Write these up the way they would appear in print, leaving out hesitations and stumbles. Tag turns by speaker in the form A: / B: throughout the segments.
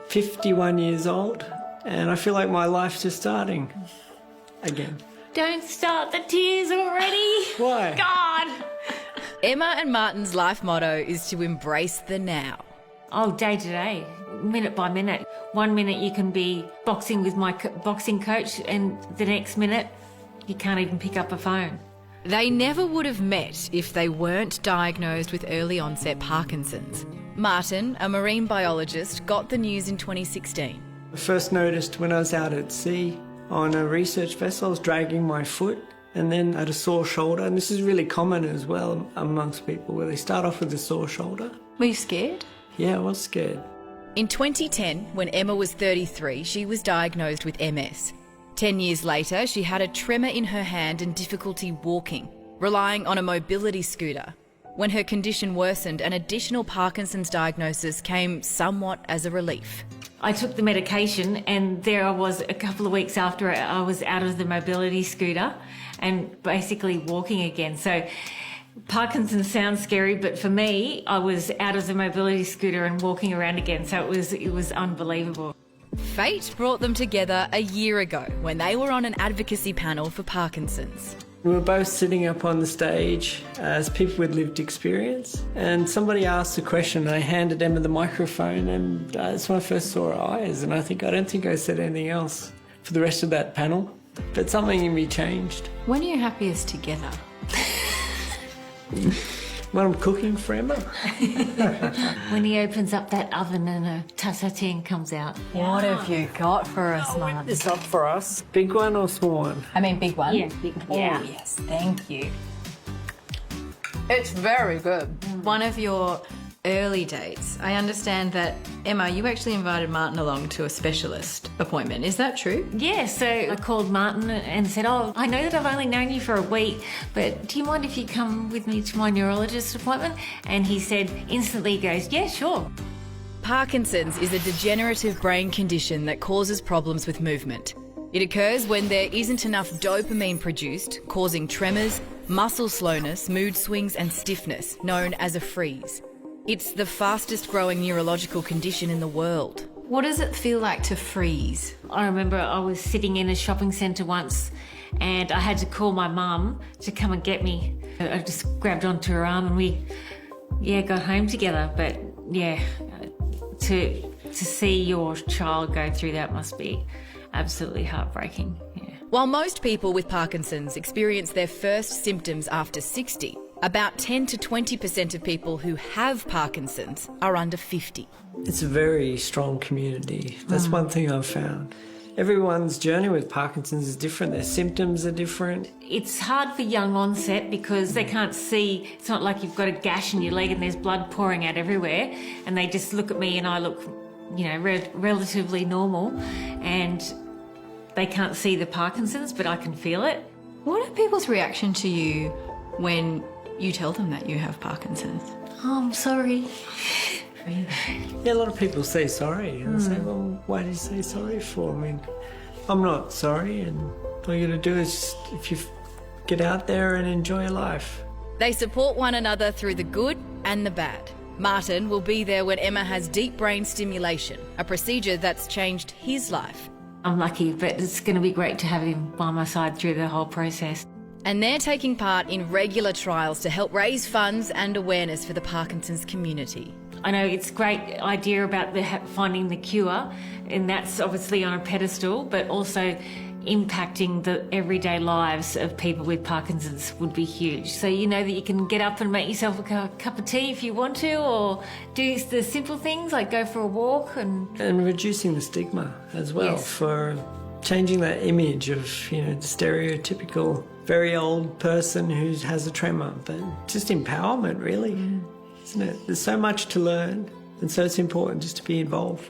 A: 51 years old, and I feel like my life's just starting again.
B: Don't start the tears already.
A: Why?
B: God.
C: Emma and Martin's life motto is to embrace the now.
B: Oh, day to day, minute by minute. 1 minute you can be boxing with my boxing coach, and the next minute you can't even pick up a phone.
C: They never would have met if they weren't diagnosed with early onset Parkinson's. Martin, a marine biologist, got the news in 2016.
A: I first noticed when I was out at sea on a research vessel, I was dragging my foot and then I had a sore shoulder. And this is really common as well amongst people, where they start off with a sore shoulder.
D: Were you scared?
A: Yeah, I was scared.
C: In 2010, when Emma was 33, she was diagnosed with MS. 10 years later, she had a tremor in her hand and difficulty walking, relying on a mobility scooter. When her condition worsened, an additional Parkinson's diagnosis came somewhat as a relief.
B: I took the medication, and there I was a couple of weeks after I was out of the mobility scooter and basically walking again. So Parkinson's sounds scary, but for me, I was out of the mobility scooter and walking around again. So it was unbelievable.
C: Fate brought them together a year ago when they were on an advocacy panel for Parkinson's.
A: We were both sitting up on the stage as people with lived experience, and somebody asked a question. I handed Emma the microphone, and that's when I first saw her eyes, and I don't think I said anything else for the rest of that panel. But something in me changed.
D: When are you happiest together?
A: When I'm cooking for Emma.
B: When he opens up that oven and a tassatine comes out.
D: What have you got for us, Mum?
A: It's up for us. Big one or small one?
D: I mean, big one.
B: Yeah, big one.
D: Oh,
B: Yeah.
D: yes, thank you. It's very good.
C: One of your early dates, I understand that, Emma, you actually invited Martin along to a specialist appointment. Is that true?
B: Yeah, so I called Martin and said, oh, I know that I've only known you for a week, but do you mind if you come with me to my neurologist appointment? And he said, instantly he goes, yeah, sure.
C: Parkinson's is a degenerative brain condition that causes problems with movement. It occurs when there isn't enough dopamine produced, causing tremors, muscle slowness, mood swings and stiffness, known as a freeze. It's the fastest growing neurological condition in the world.
D: What does it feel like to freeze?
B: I remember I was sitting in a shopping centre once and I had to call my mum to come and get me. I just grabbed onto her arm and we, got home together. But to see your child go through that must be absolutely heartbreaking. Yeah.
C: While most people with Parkinson's experience their first symptoms after 60, about 10 to 20% of people who have Parkinson's are under 50.
A: It's a very strong community. That's one thing I've found. Everyone's journey with Parkinson's is different. Their symptoms are different.
B: It's hard for young onset because they can't see. It's not like you've got a gash in your leg and there's blood pouring out everywhere, and they just look at me and I look, relatively normal, and they can't see the Parkinson's, but I can feel it.
D: What are people's reaction to you when you tell them that you have Parkinson's?
B: Oh, I'm sorry.
A: Yeah, a lot of people say sorry and say, well, why do you say sorry for? I mean, I'm not sorry, and all you got to do is just, if you get out there and enjoy your life.
C: They support one another through the good and the bad. Martin will be there when Emma has deep brain stimulation, a procedure that's changed his life.
B: I'm lucky, but it's going to be great to have him by my side through the whole process.
C: And they're taking part in regular trials to help raise funds and awareness for the Parkinson's community.
B: I know it's a great idea about finding the cure, and that's obviously on a pedestal, but also impacting the everyday lives of people with Parkinson's would be huge. So you know that you can get up and make yourself a cup of tea if you want to, or do the simple things like go for a walk. And
A: reducing the stigma as well,
B: Yes.
A: for changing that image of, the stereotypical very old person who has a tremor, but just empowerment really, isn't it? There's so much to learn, and so it's important just to be involved.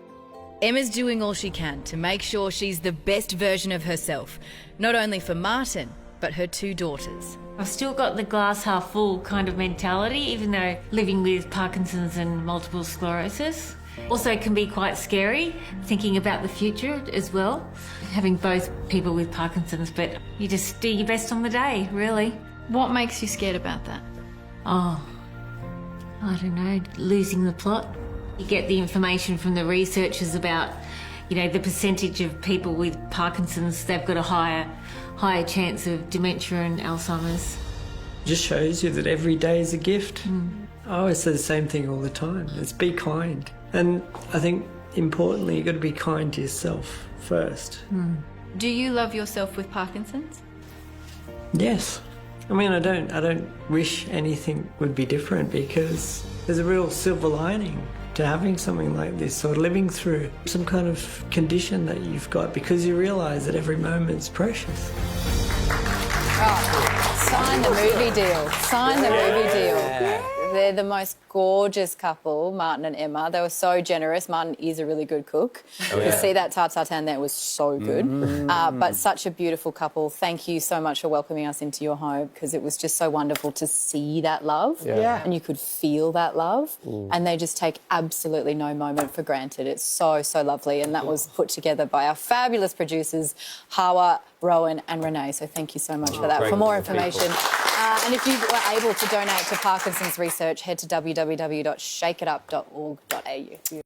C: Emma's doing all she can to make sure she's the best version of herself, not only for Martin, but her two daughters.
B: I've still got the glass half full kind of mentality, even though living with Parkinson's and multiple sclerosis. Also can be quite scary, thinking about the future as well, having both people with Parkinson's, but you just do your best on the day, really.
D: What makes you scared about that?
B: Oh, I don't know, losing the plot. You get the information from the researchers about, you know, the percentage of people with Parkinson's, they've got a higher chance of dementia and Alzheimer's.
A: Just shows you that every day is a gift. I always say the same thing all the time. It's be kind. And I think importantly, you've got to be kind to yourself first.
D: Do you love yourself with Parkinson's?
A: Yes. I mean, I don't wish anything would be different, because there's a real silver lining to having something like this, or living through some kind of condition that you've got, because you realise that every moment's precious.
E: Sign the movie deal. Sign the movie deal. They're the most gorgeous couple, Martin and Emma. They were so generous. Martin is a really good cook. You can see that tartare there was so good. But such a beautiful couple. Thank you so much for welcoming us into your home, because it was just so wonderful to see that love. And you could feel that love. And they just take absolutely no moment for granted. It's so, so lovely. And that was put together by our fabulous producers, Hawa, Rowan and Renee. So thank you so much for that. For more information, and if you were able to donate to Parkinson's research, head to www.shakeitup.org.au.